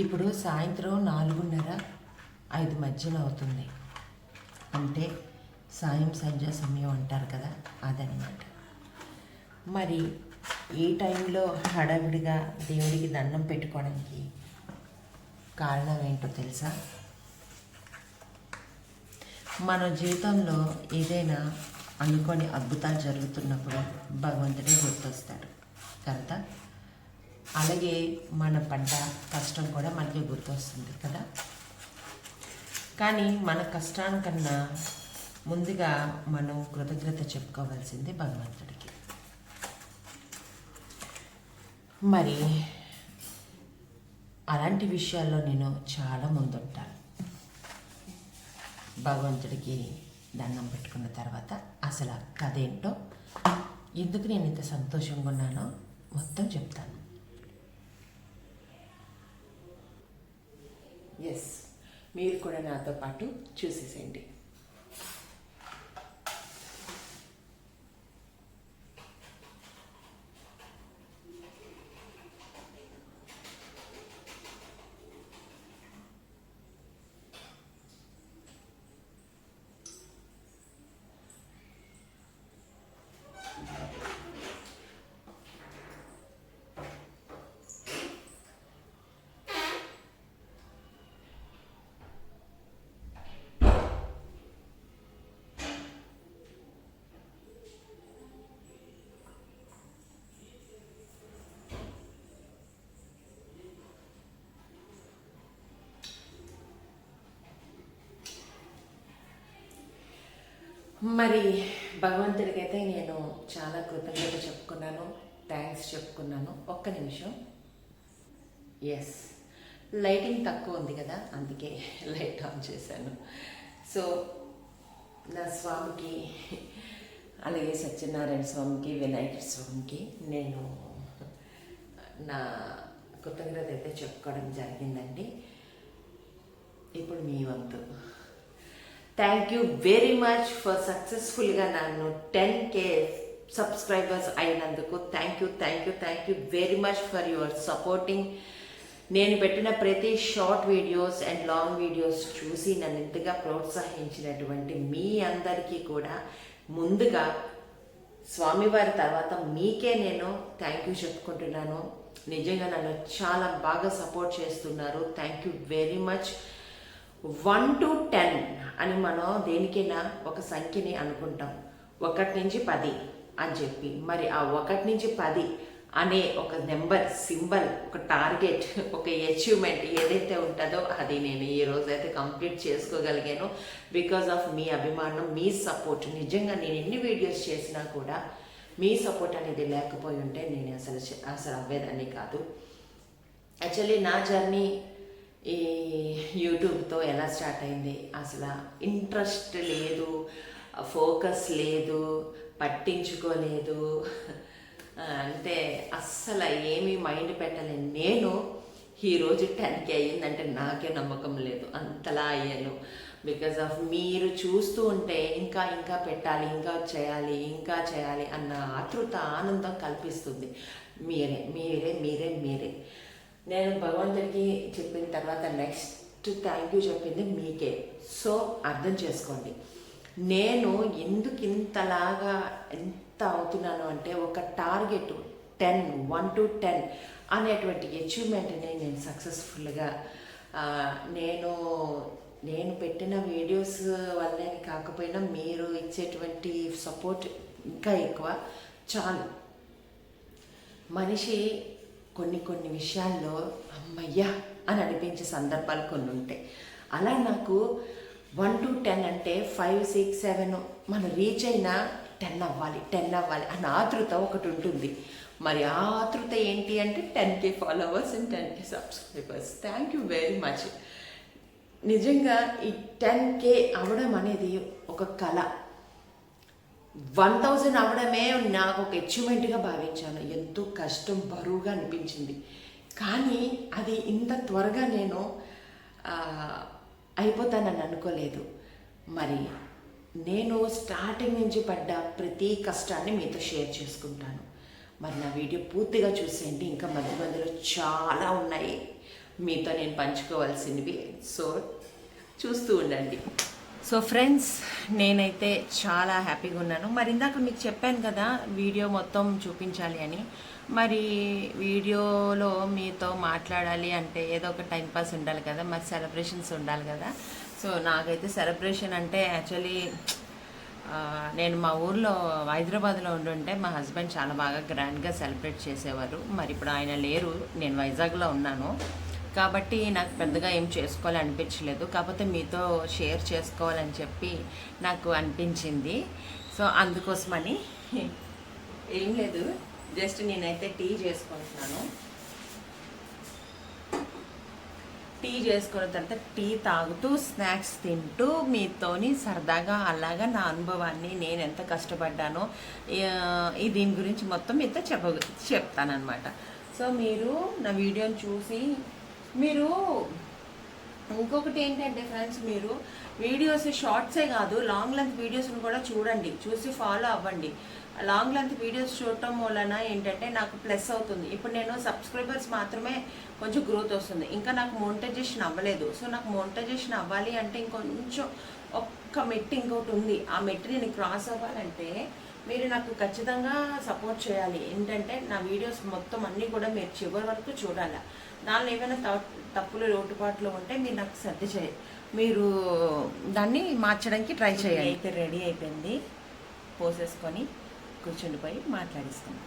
ఇప్పుడు సాయంత్రం 4:30, 5 మధ్యలో అవుతుంది. అంటే సాయం సంధ్య సమయం అంటారు కదా, అదనమాట. మరి ఈ టైంలో హడావిడిగా దేవుడికి దండం పెట్టుకోవడానికి కారణం ఏంటో తెలుసా? మన జీవితంలో ఏదైనా అనుకోని అద్భుతాలు జరుగుతున్నప్పుడు భగవంతుడే గుర్తొస్తాడు కదా. అలాగే మన పడ్డ కష్టం కూడా మనకి గుర్తొస్తుంది కదా. కానీ మన కష్టానికన్నా ముందుగా మనం కృతజ్ఞత చెప్పుకోవాల్సింది భగవంతుడికి. మరి అలాంటి విషయాల్లో నేను చాలా ముందుంటాను. భగవంతుడికి దండం పెట్టుకున్న తర్వాత అసలు ఆ కథ ఏంటో, ఎందుకు నేను ఇంత సంతోషంగా ఉన్నానో మొత్తం చెప్తాను. ఎస్, మీరు కూడా నాతో పాటు చూసేసేయండి. మరి భగవంతుడికైతే నేను చాలా కృతజ్ఞత చెప్పుకున్నాను, థ్యాంక్స్ చెప్పుకున్నాను. ఒక్క నిమిషం. ఎస్, లైటింగ్ తక్కువ ఉంది కదా, అందుకే లైట్ ఆన్ చేశాను. సో నా స్వామికి, అలాగే సత్యనారాయణ స్వామికి, వినాయక స్వామికి నేను నా కృతజ్ఞత అయితే చెప్పుకోవడం జరిగిందండి. ఇప్పుడు మీ వంతు. Thank you very much for సక్సెస్ఫుల్గా నన్ను 10K సబ్స్క్రైబర్స్ అయినందుకు. Thank you very much for your supporting. నేను పెట్టిన ప్రతి short videos and long videos చూసి నన్ను ఇంతగా ప్రోత్సహించినటువంటి మీ అందరికీ కూడా ముందుగా స్వామివారి తర్వాత మీకే నేను థ్యాంక్ యూ చెప్పుకుంటున్నాను. నిజంగా నన్ను చాలా బాగా సపోర్ట్ చేస్తున్నారు. Thank you very much. 1 to 10 అని మనం దేనికైనా ఒక సంఖ్యని అనుకుంటాం, 1 నుంచి 10 అని చెప్పి. మరి ఆ 1 నుంచి 10 అనే ఒక నెంబర్, సింబల్, ఒక టార్గెట్, ఒక అచీవ్మెంట్ ఏదైతే ఉంటుందో అది నేను ఈ రోజైతే కంప్లీట్ చేసుకోగలిగాను. బికాజ్ ఆఫ్ మీ అభిమానం, మీ సపోర్ట్. నిజంగా నేను ఎన్ని వీడియోస్ చేసినా కూడా మీ సపోర్ట్ అనేది లేకపోయి ఉంటే నేను అసలు అవ్వేదాన్ని కాదు. యాక్చువల్లీ నా జర్నీ ఈ యూట్యూబ్తో ఎలా స్టార్ట్ అయింది, అసలు ఇంట్రెస్ట్ లేదు, ఫోకస్ లేదు, పట్టించుకోలేదు, అంటే అస్సలు ఏమీ మైండ్ పెట్టలేను. నేను ఈరోజు 10K అయ్యిందంటే నాకే నమ్మకం లేదు, అంతలా అయ్యాను. బికాజ్ ఆఫ్ మీరు చూస్తూ ఉంటే ఇంకా ఇంకా పెట్టాలి, ఇంకా చేయాలి అన్న ఆతృత, ఆనందం కల్పిస్తుంది. మీరే మీరే మీరే మీరే నేను భగవంతుడికి చెప్పిన తర్వాత నెక్స్ట్ థ్యాంక్ యూ చెప్పింది మీకే. సో అర్థం చేసుకోండి, నేను ఎందుకు ఇంతలాగా ఎంత అవుతున్నాను అంటే, ఒక టార్గెట్ 1 to 10 అనేటువంటి అచీవ్మెంట్ని నేను సక్సెస్ఫుల్గా నేను పెట్టిన వీడియోస్ వల్లే కాకపోయినా మీరు ఇచ్చేటువంటి సపోర్ట్ ఇంకా ఎక్కువ చాలు. మనిషి కొన్ని విషయాల్లో అమ్మయ్యా అని అనిపించే సందర్భాలు కొన్ని ఉంటాయి. అలా నాకు 1 to 10 అంటే 5, 6, 7 మనం రీచ్ అయినా 10 అవ్వాలి అన్న ఆతృత ఒకటి ఉంటుంది. మరి ఆ ఆతృత ఏంటి అంటే 10K followers and 10K subscribers. Thank you very much. నిజంగా ఈ 10K అవ్వడం అనేది ఒక కళ. 1000 అవ్వడమే నాకు ఒక అచీవ్మెంట్గా భావించాను. ఎంతో కష్టం, బరువుగా అనిపించింది. కానీ అది ఇంత త్వరగా నేను అయిపోతానని అనుకోలేదు. మరి నేను స్టార్టింగ్ నుంచి పడ్డ ప్రతి కష్టాన్ని మీతో షేర్ చేసుకుంటాను. మరి నా వీడియో పూర్తిగా చూసేయండి, ఇంకా మధ్య మధ్యలో చాలా ఉన్నాయి. మీతో నేను పంచుకోవాల్సినవి. సో చూస్తూ ఉండండి. సో ఫ్రెండ్స్, నేనైతే చాలా హ్యాపీగా ఉన్నాను. మరి ఇందాక మీకు చెప్పాను కదా వీడియో మొత్తం చూపించాలి అని. మరి వీడియోలో మీతో మాట్లాడాలి అంటే ఏదో ఒక టైంపాస్ ఉండాలి కదా, మరి సెలబ్రేషన్స్ ఉండాలి కదా. సో నాకైతే సెలబ్రేషన్ అంటే యాక్చువల్లీ నేను మా ఊర్లో హైదరాబాద్లో ఉండుంటే మా హస్బెండ్ చాలా బాగా గ్రాండ్గా సెలబ్రేట్ చేసేవారు. మరి ఇప్పుడు ఆయన లేరు, నేను వైజాగ్లో ఉన్నాను కాబట్టి నాకు పెద్దగా ఏం చేసుకోవాలని అనిపించలేదు. కాకపోతే మీతో షేర్ చేసుకోవాలని చెప్పి నాకు అనిపించింది. సో అందుకోసమని ఏం లేదు, జస్ట్ నేనైతే టీ చేసుకుంటున్నాను. టీ చేసుకున్న తర్వాత టీ తాగుతూ స్నాక్స్ తింటూ మీతోని సరదాగా అలాగా నా అనుభవాన్ని నేను ఎంత కష్టపడ్డానో ఈ దీని గురించి మొత్తం మీతో చెప్తానన్నమాట. సో మీరు నా వీడియోని చూసి మీరు ఇంకొకటి ఏంటంటే ఫ్రెండ్స్, మీరు వీడియోస్ షార్ట్సే కాదు లాంగ్ లెంత్ వీడియోస్ని కూడా చూడండి, చూసి ఫాలో అవ్వండి. లాంగ్ లెంత్ వీడియోస్ చూడటం వలన ఏంటంటే నాకు ప్లస్ అవుతుంది. ఇప్పుడు నేను సబ్స్క్రైబర్స్ మాత్రమే కొంచెం గ్రోత్ వస్తుంది, ఇంకా నాకు మోనిటైజేషన్ అవ్వలేదు. సో నాకు మోనిటైజేషన్ అవ్వాలి అంటే ఇంకొంచెం ఒక్క మెట్టు ఇంకోటి ఉంది. ఆ మెట్టు నేను క్రాస్ అవ్వాలంటే మీరు నాకు ఖచ్చితంగా సపోర్ట్ చేయాలి. ఏంటంటే నా వీడియోస్ మొత్తం అన్నీ కూడా మీరు చివరి వరకు చూడాలి. దానిలో ఏమైనా తప్పులు లోటుపాట్లు ఉంటే మీరు నాకు సర్ది మీరు దాన్ని మార్చడానికి ట్రై చేయాలి. అయితే రెడీ అయిపోయింది, పోసేసుకొని కూర్చుండిపోయి మాట్లాడిస్తాను.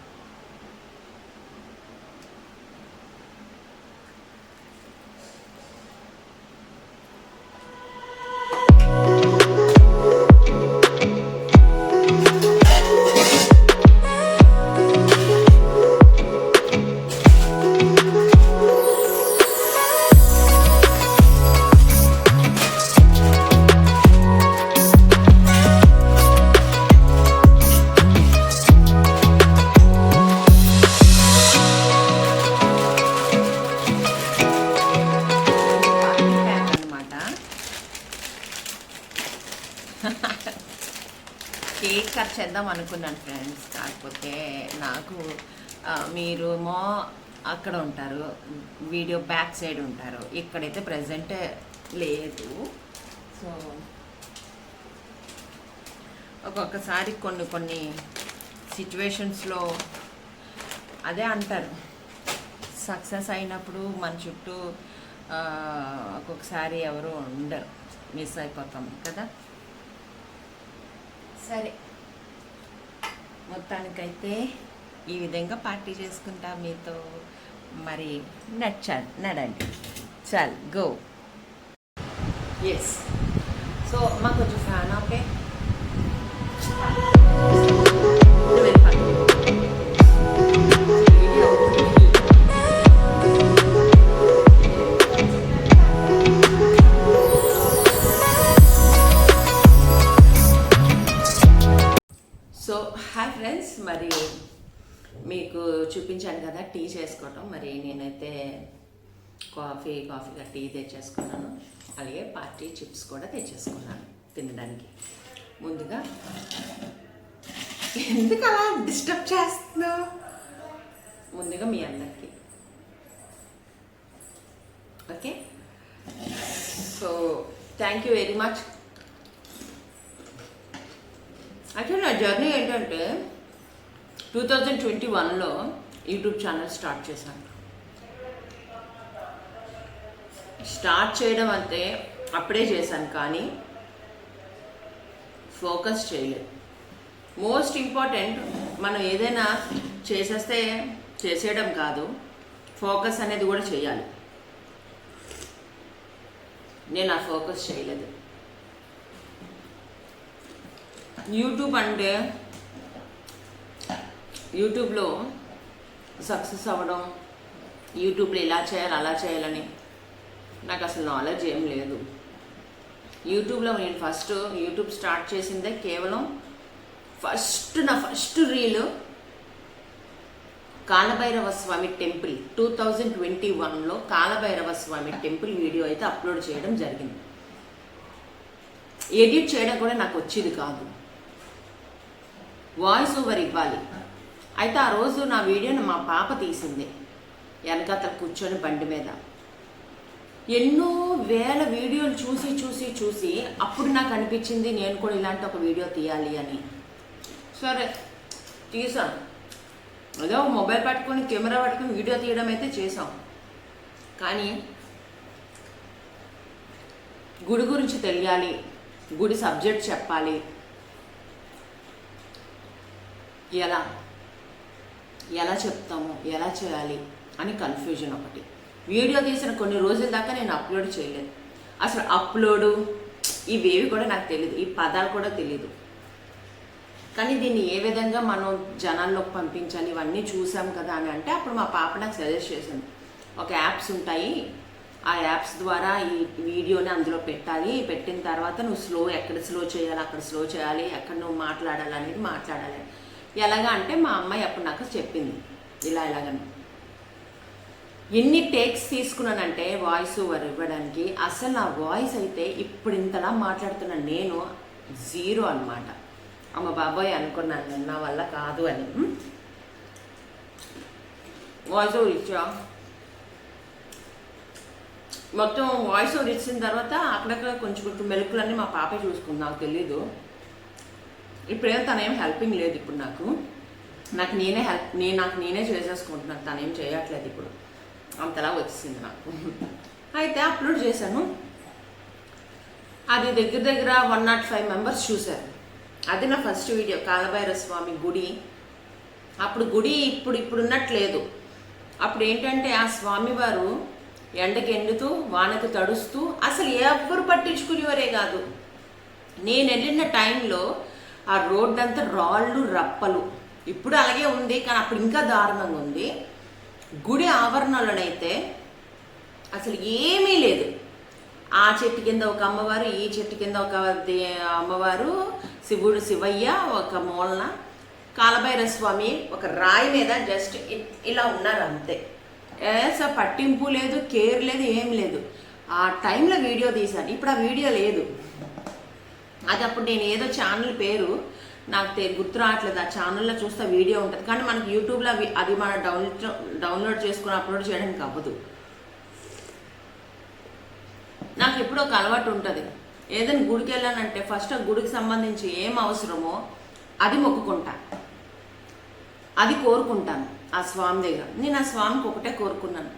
కేక్ కట్ చేద్దాం అనుకున్నాను ఫ్రెండ్స్, కాకపోతే నాకు మీరేమో అక్కడ ఉంటారు, వీడియో బ్యాక్ సైడ్ ఉంటారు, ఇక్కడైతే ప్రజెంట్ లేదు. సో ఒక్కొక్కసారి కొన్ని సిచ్యువేషన్స్లో అదే అంటారు, సక్సెస్ అయినప్పుడు మన చుట్టూ ఒక్కొక్కసారి ఎవరు ఉండరు, మిస్ అయిపోతాం కదా. సరే, మొత్తానికైతే ఈ విధంగా పార్టీ చేసుకుంటా మీతో. మరి నడండి, చల్ గో. ఎస్, సో మాకు కొంచెం ఫ్యాన్ ఆపే. సో హాయ్ ఫ్రెండ్స్, మరి మీకు చూపించాను కదా టీ చేసుకోవటం. మరి నేనైతే కాఫీగా టీ తెచ్చేసుకున్నాను, అలాగే పార్టీ చిప్స్ కూడా తెచ్చేసుకున్నాను తినడానికి. ముందుగా ఎందుకు అలా డిస్టర్బ్ చేస్తున్నావు? ముందుగా మీ అందరికీ okay. So thank you very much. Actually నా జర్నీ ఏంటంటే 2021లో యూట్యూబ్ ఛానల్ స్టార్ట్ చేశాను. స్టార్ట్ చేయడం అంటే అప్పుడే చేశాను, కానీ ఫోకస్ చేయలేదు. మోస్ట్ ఇంపార్టెంట్, మనం ఏదైనా చేసేయడం కాదు, ఫోకస్ అనేది కూడా చేయాలి. నేను ఆ ఫోకస్ చేయలేదు. యూట్యూబ్ అంటే యూట్యూబ్లో సక్సెస్ అవ్వడం, యూట్యూబ్లో ఇలా చేయాలి అలా చేయాలని నాకు అసలు నాలెడ్జ్ ఏం లేదు. యూట్యూబ్లో నేను ఫస్ట్ యూట్యూబ్ స్టార్ట్ చేసిందే కేవలం నా ఫస్ట్ రీల్ కాలభైరవ స్వామి టెంపుల్ 2021లో కాలభైరవ స్వామి టెంపుల్ వీడియో అయితే అప్లోడ్ చేయడం జరిగింది. ఎడిట్ చేయడం కూడా నాకు వచ్చేది కాదు, వాయిస్ ఓవర్ ఇవ్వాలి. అయితే ఆ రోజు నా వీడియోని మా పాప తీసింది, వెనకాతల కూర్చొని బండి మీద. ఎన్నో వేల వీడియోలు చూసి అప్పుడు నాకు అనిపించింది నేను కూడా ఇలాంటి ఒక వీడియో తీయాలి అని. సరే తీసాం, అదే మొబైల్ పట్టుకొని కెమెరా పట్టుకొని వీడియో తీయడం అయితే చేసాం. కానీ గుడి గురించి తెలియాలి, గుడి సబ్జెక్ట్ చెప్పాలి, ఎలా చెప్తాము, ఎలా చేయాలి అని కన్ఫ్యూజన్ ఒకటి. వీడియో తీసిన కొన్ని రోజుల దాకా నేను అప్లోడ్ చేయలేదు. అసలు అప్లోడు ఇవేవి కూడా నాకు తెలియదు, ఈ పదాలు కూడా తెలియదు. కానీ దీన్ని ఏ విధంగా మనం జనాల్లోకి పంపించాలి ఇవన్నీ చూసాం కదా అని అంటే అప్పుడు మా పాప నాకు సజెస్ట్ చేసింది, ఒక యాప్స్ ఉంటాయి, ఆ యాప్స్ ద్వారా ఈ వీడియోని అందులో పెట్టాలి, పెట్టిన తర్వాత నువ్వు ఎక్కడ స్లో చేయాలి అక్కడ స్లో చేయాలి, ఎక్కడ నువ్వు మాట్లాడాలి అనేది మాట్లాడాలి. ఎలాగా అంటే మా అమ్మాయి అప్పుడు నాకు చెప్పింది ఇలాగని. ఎన్ని టేక్స్ తీసుకున్నానంటే వాయిస్ ఓవర్ ఇవ్వడానికి, అసలు నా వాయిస్ అయితే ఇప్పుడు ఇంతలా మాట్లాడుతున్నాను నేను 0 అనమాట. అమ్మ బాబాయ్ అనుకున్నాను నేను, నా వల్ల కాదు అని. వాయిస్ ఓవర్ ఇచ్చా, మొత్తం వాయిస్ ఓవర్ ఇచ్చిన తర్వాత అక్కడక్కడ కొంచెం మెలుకులన్నీ మా పాపే చూసుకుంది, నాకు తెలీదు. ఇప్పుడేమో తనేం హెల్పింగ్ లేదు, ఇప్పుడు నాకు నేనే చేసేసుకుంటున్నాను, తనేం చేయట్లేదు ఇప్పుడు, అంతలా వచ్చింది నాకు. అయితే అప్లోడ్ చేశాను, అది దగ్గర 105 మెంబర్స్ చూశారు. అది నా ఫస్ట్ వీడియో, కాలభైరవ స్వామి గుడి. అప్పుడు గుడి ఇప్పుడున్నట్లేదు. అప్పుడు ఏంటంటే ఆ స్వామివారు ఎండకి ఎండుతూ వానకు తడుస్తూ అసలు ఎవ్వరు పట్టించుకునేవారే కాదు. నేను వెళ్ళిన టైంలో ఆ రోడ్డు అంతా రాళ్ళు రప్పలు, ఇప్పుడు అలాగే ఉంది కానీ అప్పుడు ఇంకా దారుణంగా ఉంది. గుడి ఆవరణలోనైతే అసలు ఏమీ లేదు. ఆ చెట్టు కింద ఒక అమ్మవారు, ఈ చెట్టు కింద ఒక అమ్మవారు, శివయ్య ఒక మూలన, కాలభైరవ స్వామి ఒక రాయి మీద జస్ట్ ఇలా ఉన్నారు అంతే. పట్టింపు లేదు, కేర్ లేదు, ఏం లేదు. ఆ టైంలో వీడియో తీశాను, ఇప్పుడు ఆ వీడియో లేదు. అది అప్పుడు నేను ఏదో ఛానల్ పేరు నాకు గుర్తు రావట్లేదు, ఆ ఛానల్లో చూస్తే వీడియో ఉంటుంది. కానీ మనకి యూట్యూబ్లో అది మనం డౌన్లోడ్ చేసుకుని అప్లోడ్ చేయడానికి అవ్వదు. నాకు ఎప్పుడో ఒక అలవాటు ఉంటుంది, ఏదైనా గుడికి వెళ్ళానంటే ఫస్ట్ ఆ గుడికి సంబంధించి ఏం అవసరమో అది మొక్కుకుంటా, అది కోరుకుంటాను ఆ స్వామి దగ్గర. నేను ఆ స్వామికి ఒకటే కోరుకున్నాను,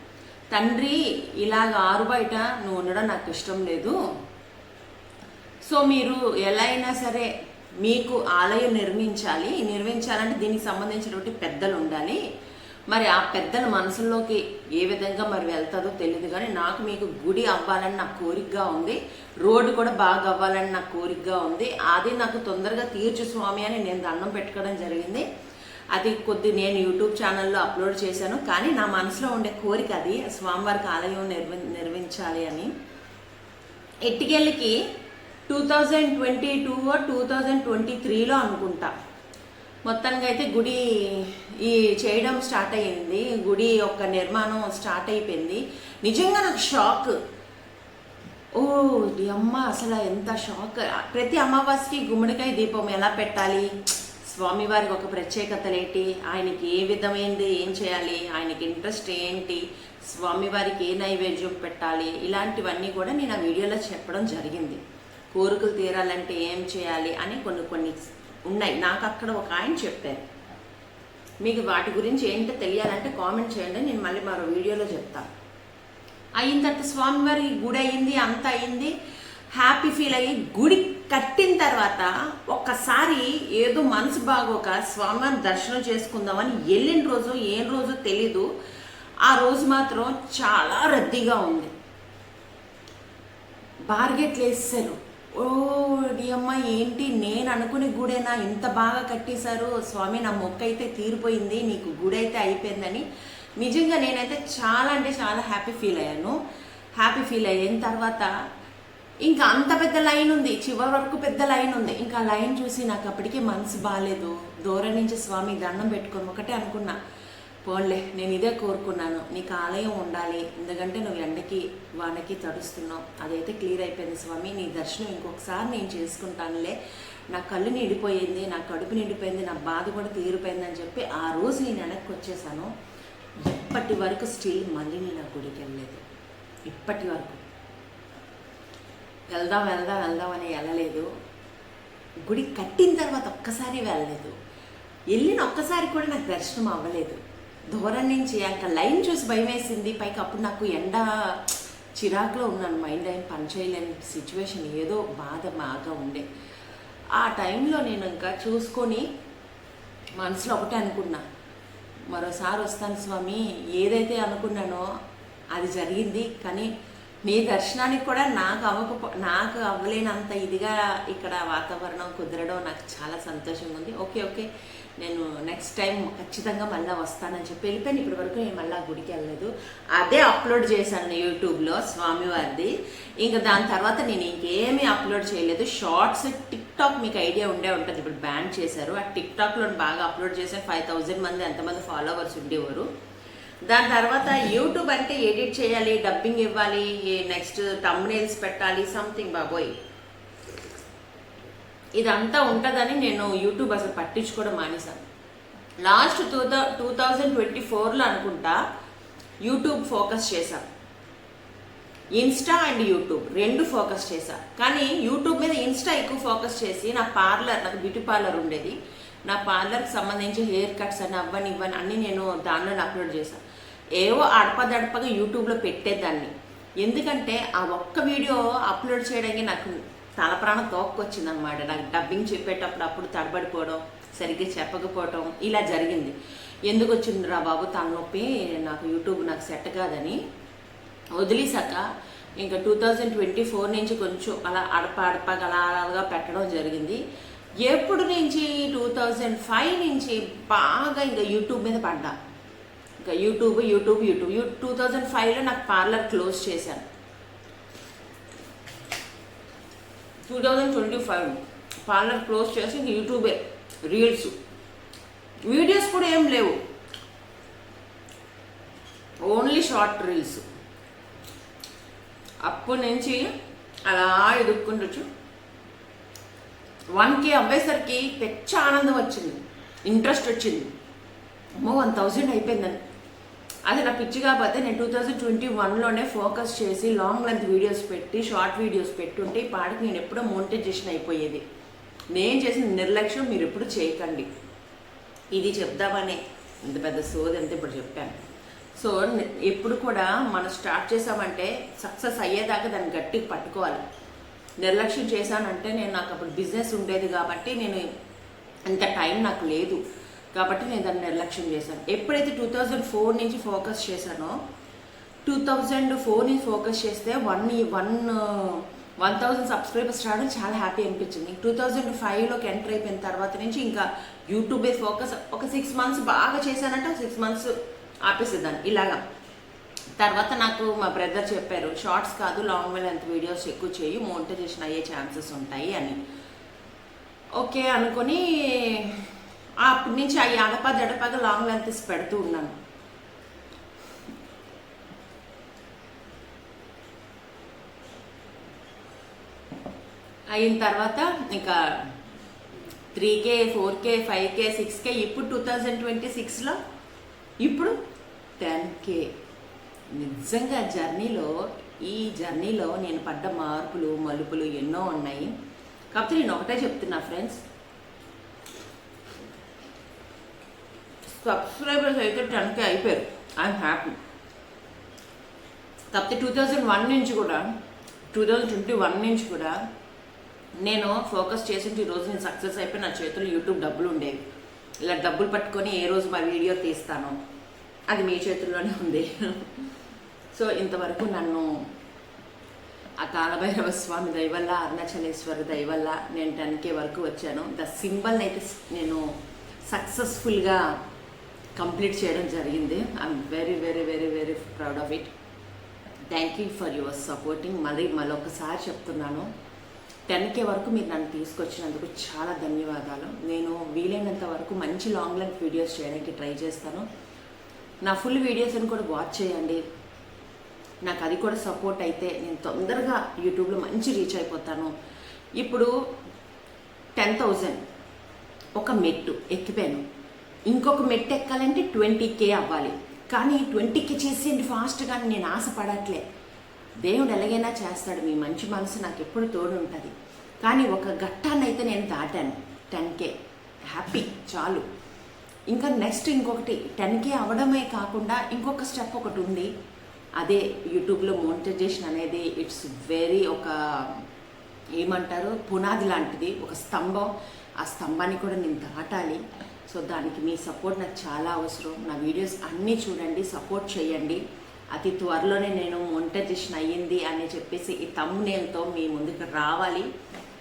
తండ్రి ఇలాగ ఆరు బయట నువ్వు ఉండడం నాకు ఇష్టం లేదు. సో మీరు ఎలా అయినా సరే మీకు ఆలయం నిర్మించాలంటే దీనికి సంబంధించినటువంటి పెద్దలు ఉండాలి. మరి ఆ పెద్దల మనసుల్లోకి ఏ విధంగా మరి వెళ్తుందో తెలియదు, కానీ నాకు మీకు గుడి అవ్వాలని నాకు కోరికగా ఉంది, రోడ్డు కూడా బాగా అవ్వాలని నాకు కోరికగా ఉంది. అది నాకు తొందరగా తీర్చు స్వామి అని నేను దండం పెట్టుకోవడం జరిగింది. అది నేను యూట్యూబ్ ఛానల్లో అప్లోడ్ చేశాను. కానీ నా మనసులో ఉండే కోరిక అది స్వామివారికి ఆలయం నిర్మించాలి అని. ఎట్టికెళ్ళకి 2022 2023లో అనుకుంటా మొత్తానికి అయితే గుడి చేయడం స్టార్ట్ అయ్యింది, గుడి యొక్క నిర్మాణం స్టార్ట్ అయిపోయింది. నిజంగా నాకు షాక్, ఓ అమ్మ అసలు ఎంత షాక్. ప్రతి అమావాస్యకి గుమ్మడికాయ దీపం ఎలా పెట్టాలి, స్వామివారికి ఒక ప్రత్యేకతలు ఏంటి, ఆయనకి ఏ విధమైనది ఏం చేయాలి, ఆయనకి ఇంట్రెస్ట్ ఏంటి, స్వామివారికి ఏ నైవేద్యం పెట్టాలి, ఇలాంటివన్నీ కూడా నేను ఆ వీడియోలో చెప్పడం జరిగింది. కోరికలు తీరాలంటే ఏం చేయాలి అని కొన్ని ఉన్నాయి. నాకు అక్కడ ఒక ఆయన చెప్పారు. మీకు వాటి గురించి ఏంటో తెలియాలంటే కామెంట్ చేయండి, నేను మళ్ళీ మరో వీడియోలో చెప్తాను. అయిన తర్వాత స్వామివారి గుడి అయ్యింది, అంత అయింది, హ్యాపీ ఫీల్ అయ్యి గుడి కట్టిన తర్వాత ఒక్కసారి ఏదో మనసు బాగోక స్వామివారిని దర్శనం చేసుకుందామని వెళ్ళిన రోజు ఏం రోజు తెలీదు, ఆ రోజు మాత్రం చాలా రద్దీగా ఉంది. బార్గెట్లు వేసేసారు. ఓ అమ్మ ఏంటి, నేను అనుకునే గుడేనా, ఇంత బాగా కట్టేశారు స్వామి, నా మొక్క అయితే తీరిపోయింది, నీకు గుడి అయితే అయిపోయిందని నిజంగా నేనైతే చాలా అంటే చాలా హ్యాపీ ఫీల్ అయ్యాను. హ్యాపీ ఫీల్ అయిన తర్వాత ఇంకా అంత పెద్ద లైన్ ఉంది, చివరి వరకు పెద్ద లైన్ ఉంది. ఇంకా ఆ లైన్ చూసి నాకు అప్పటికే మనసు బాగాలేదు. దూరం నుంచి స్వామి దండం పెట్టుకొని ఒకటే అనుకున్నా, పోన్లే నేను ఇదే కోరుకున్నాను, నీకు ఆలయం ఉండాలి, ఎందుకంటే నువ్వు ఎండకి వానకి తడుస్తున్నావు, అదైతే క్లియర్ అయిపోయింది స్వామి, నీ దర్శనం ఇంకొకసారి నేను చేసుకుంటానులే, నా కళ్ళు నిండిపోయింది, నా కడుపు నిండిపోయింది, నా బాధ కూడా తీరిపోయింది అని చెప్పి ఆ రోజు నేను వెనక్కి వచ్చేసాను. ఇప్పటి వరకు స్టిల్ మళ్ళీ నేను ఆ గుడికి వెళ్ళలేదు, ఇప్పటి వరకు. వెళ్దాం వెళ్దాం వెళ్దాం అని వెళ్ళలేదు. గుడి కట్టిన తర్వాత ఒక్కసారి వెళ్ళలేదు. వెళ్ళిన ఒక్కసారి కూడా నాకు దర్శనం అవ్వలేదు. దూరం నుంచి అక్కడ లైన్ చూసి భయం వేసింది. పైకి అప్పుడు నాకు ఎండ చిరాకులో ఉన్నాను, మైండ్ ఏం పనిచేయలేని సిచ్యువేషన్, ఏదో బాధ బాగా ఉండే. ఆ టైంలో నేను ఇంకా చూసుకొని మనసులో ఒకటే అనుకున్నా, మరోసారి వస్తాను స్వామి, ఏదైతే అనుకున్నానో అది జరిగింది. కానీ మీ దర్శనానికి కూడా నాకు అవ్వలేనంత ఇదిగా ఇక్కడ వాతావరణం కుదరడం నాకు చాలా సంతోషంగా ఉంది. ఓకే నేను నెక్స్ట్ టైం ఖచ్చితంగా మళ్ళీ వస్తానని చెప్పి వెళ్ళిపోయాను. ఇప్పటి వరకు నేను మళ్ళీ గుడికి వెళ్ళలేదు. అదే అప్లోడ్ చేశాను యూట్యూబ్లో స్వామివారిది. ఇంకా దాని తర్వాత నేను ఇంకేమీ అప్లోడ్ చేయలేదు. షార్ట్స్ టిక్టాక్ మీకు ఐడియా ఉండే ఉంటుంది, ఇప్పుడు బ్యాన్ చేశారు. ఆ టిక్టాక్లో బాగా అప్లోడ్ చేశారు. 5000 మంది ఎంతమంది ఫాలోవర్స్ ఉండేవారు. దాని తర్వాత యూట్యూబ్ అంటే ఎడిట్ చేయాలి, డబ్బింగ్ ఇవ్వాలి, నెక్స్ట్ థంబ్నెయిల్స్ పెట్టాలి, సంథింగ్ బాబోయ్ ఇదంతా ఉంటుందని నేను యూట్యూబ్ అసలు పట్టించుకోవడం మానేశాను. లాస్ట్ 2024లో అనుకుంటా యూట్యూబ్ ఫోకస్ చేశాను. ఇన్స్టా అండ్ యూట్యూబ్ రెండు ఫోకస్ చేశాను. కానీ యూట్యూబ్ మీద ఇన్స్టా ఎక్కువ ఫోకస్ చేసి నాకు బ్యూటీ పార్లర్ ఉండేది. నా పార్లర్కి సంబంధించి హెయిర్ కట్స్ అని అవ్వని ఇవ్వని అన్నీ నేను దానిలో అప్లోడ్ చేశాను. ఏవో అడపదడపగా యూట్యూబ్లో పెట్టేదాన్ని. ఎందుకంటే ఆ ఒక్క వీడియో అప్లోడ్ చేయడానికి నాకు తల ప్రాణం తోక్కొచ్చింది అనమాట. నాకు డబ్బింగ్ చెప్పేటప్పుడు అప్పుడు తడబడిపోవడం, సరిగ్గా చెప్పకపోవడం ఇలా జరిగింది. ఎందుకు వచ్చిందిరా బాబు తలనొప్పి, నాకు యూట్యూబ్ నాకు సెట్ కాదని వదిలేసాక ఇంకా 2024 నుంచి కొంచెం అలా అడపగా అలాగా పెట్టడం జరిగింది. ఎప్పుడు నుంచి 2005 నుంచి బాగా ఇంకా యూట్యూబ్ మీద పడ్డా. ఇంకా యూట్యూబ్ 2005లో నాకు పార్లర్ క్లోజ్ చేశాను. 2025 పార్లర్ క్లోజ్ చేసి యూట్యూబే రీల్స్, వీడియోస్ కూడా ఏం లేవు, ఓన్లీ షార్ట్ రీల్స్. అప్పటి నుంచి అలా ఎదుర్కొంటూ 1K అవ్వేసరికి పెద్ద ఆనందం వచ్చింది, ఇంట్రెస్ట్ వచ్చింది. అమ్మో 1000 అయిపోయిందని. అది నా పిచ్చి కాకపోతే నేను 2021లోనే ఫోకస్ చేసి లాంగ్ లెంత్ వీడియోస్ పెట్టి షార్ట్ వీడియోస్ పెట్టుంటే ఈ పాటికి నేను ఎప్పుడో మోనిటైజేషన్ అయిపోయేది. నేను చేసిన నిర్లక్ష్యం మీరు ఎప్పుడు చేయకండి. ఇది చెప్దామనే ఇంత పెద్ద సోది అంతే ఇప్పుడు చెప్పాను. సో ఎప్పుడు కూడా మనం స్టార్ట్ చేసామంటే సక్సెస్ అయ్యేదాకా దాన్ని గట్టిగా పట్టుకోవాలి. నిర్లక్ష్యం చేశానంటే నాకు అప్పుడు బిజినెస్ ఉండేది కాబట్టి నేను అంత టైం నాకు లేదు కాబట్టి నేను దాన్ని నిర్లక్ష్యం చేశాను. ఎప్పుడైతే 2004 నుంచి ఫోకస్ చేశానో 2004 నుంచి ఫోకస్ చేస్తే 1000 సబ్స్క్రైబర్స్ రావడం చాలా హ్యాపీ అనిపించింది. 2005లోకి ఎంటర్ అయిపోయిన తర్వాత నుంచి ఇంకా యూట్యూబ్ మీద ఫోకస్ ఒక 6 months బాగా చేశానంటే 6 months ఆపేసేదాన్ని ఇలాగా. తర్వాత నాకు మా బ్రదర్ చెప్పారు, షార్ట్స్ కాదు లాంగ్ లెంత్ వీడియోస్ ఎక్కువ చేయి, మోనిటైజేషన్ అయ్యే ఛాన్సెస్ ఉంటాయి అని. ఓకే అనుకొని అప్పటి నుంచి అవి అడపగా లాంగ్ లెంత్ పెడుతూ ఉన్నాను. అయిన తర్వాత ఇంకా 3K 4K 5K 6K ఇప్పుడు 2026లో ఇప్పుడు 10K. నిజంగా ఈ జర్నీలో నేను పడ్డ మార్పులు మలుపులు ఎన్నో ఉన్నాయి. కాకపోతే నేను ఒకటే చెప్తున్నా ఫ్రెండ్స్, సబ్స్క్రైబర్స్ అయితే 10K అయిపోయారు, ఐఎమ్ హ్యాపీ. కాకపోతే 2021 నుంచి కూడా నేను ఫోకస్ చేసింటే ఈరోజు నేను సక్సెస్ అయిపోయి నా చేతుల్లో యూట్యూబ్ డబ్బులు ఉండేవి. ఇలా డబ్బులు పట్టుకొని ఏ రోజు మా వీడియో తీస్తానో అది మీ చేతుల్లోనే ఉంది. సో ఇంతవరకు నన్ను ఆ కాలభైరవ స్వామి దయవల్ల, అరుణాచలేశ్వర దయవల్ల నేను 10K వరకు వచ్చాను. ద సింబల్ని అయితే నేను సక్సెస్ఫుల్గా కంప్లీట్ చేయడం జరిగింది. I'm very very very very proud of it. Thank you for your supporting. మళ్ళొకసారి చెప్తున్నాను, 10K వరకు మీరు నన్ను తీసుకొచ్చినందుకు చాలా ధన్యవాదాలు. నేను వీలైనంత వరకు మంచి లాంగ్ లెంత్ వీడియోస్ చేయడానికి ట్రై చేస్తాను. నా ఫుల్ వీడియోస్ని కూడా వాచ్ చేయండి. నాకు అది కూడా సపోర్ట్ అయితే నేను తొందరగా యూట్యూబ్లో మంచి రీచ్ అయిపోతాను. ఇప్పుడు 10,000 ఒక మెట్టు ఎక్కిపోయాను. ఇంకొక మెట్టు ఎక్కాలంటే 20K అవ్వాలి. కానీ 20K చేసేయండి ఫాస్ట్గా నేను ఆశపడట్లే. దేవుడు ఎలాగైనా చేస్తాడు, మీ మంచి మనసు నాకు ఎప్పుడు తోడు ఉంటుంది. కానీ ఒక ఘట్టాన్ని అయితే నేను దాటాను. 10K హ్యాపీ చాలు. ఇంకా నెక్స్ట్ ఇంకొకటి 10K అవ్వడమే కాకుండా ఇంకొక స్టెప్ ఒకటి ఉంది. అదే యూట్యూబ్లో మోనిటైజేషన్ అనేది ఇట్స్ వెరీ ఒక ఏమంటారు పునాది లాంటిది, ఒక స్తంభం. ఆ స్తంభాన్ని కూడా నేను దాటాలి. సో దానికి మీ సపోర్ట్ నాకు చాలా అవసరం. నా వీడియోస్ అన్నీ చూడండి, సపోర్ట్ చేయండి. అతి త్వరలోనే నేను మోనిటైజేషన్ అయ్యింది అని చెప్పేసి ఈ థంబ్నెయిల్తో మీ ముందుకు రావాలి.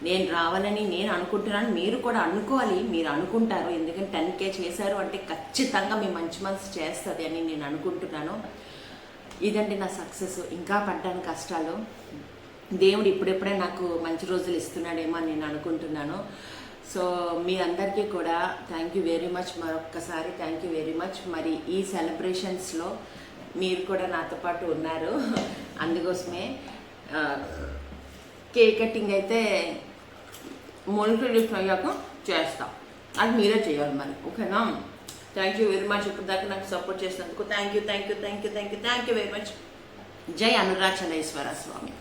నేను రావాలని నేను అనుకుంటున్నాను, మీరు కూడా అనుకోవాలి. మీరు అనుకుంటారు, ఎందుకంటే 10K చేశారు అంటే ఖచ్చితంగా మీ మంచి మనసు చేస్తుంది అని నేను అనుకుంటున్నాను. ఇదండి నా సక్సెస్. ఇంకా పడ్డాను కష్టాలు, దేవుడు ఇప్పుడెప్పుడే నాకు మంచి రోజులు ఇస్తున్నాడేమో అని నేను అనుకుంటున్నాను. సో మీ అందరికీ కూడా థ్యాంక్ యూ వెరీ మచ్, మరొక్కసారి థ్యాంక్ యూ వెరీ మచ్. మరి ఈ సెలబ్రేషన్స్లో మీరు కూడా నాతో పాటు ఉన్నారు, అందుకోసమే కేక్ కటింగ్ అయితే మోనిటైజేషన్ అయ్యాక చేస్తాం, అది మీరే చేయాలి మరి, ఓకేనా? Thank you very much. ఇప్పుడు దాకా నాకు సపోర్ట్ చేసినందుకు థ్యాంక్ యూ వెరీ మచ్. జై అనురాచలేశ్వర స్వామి.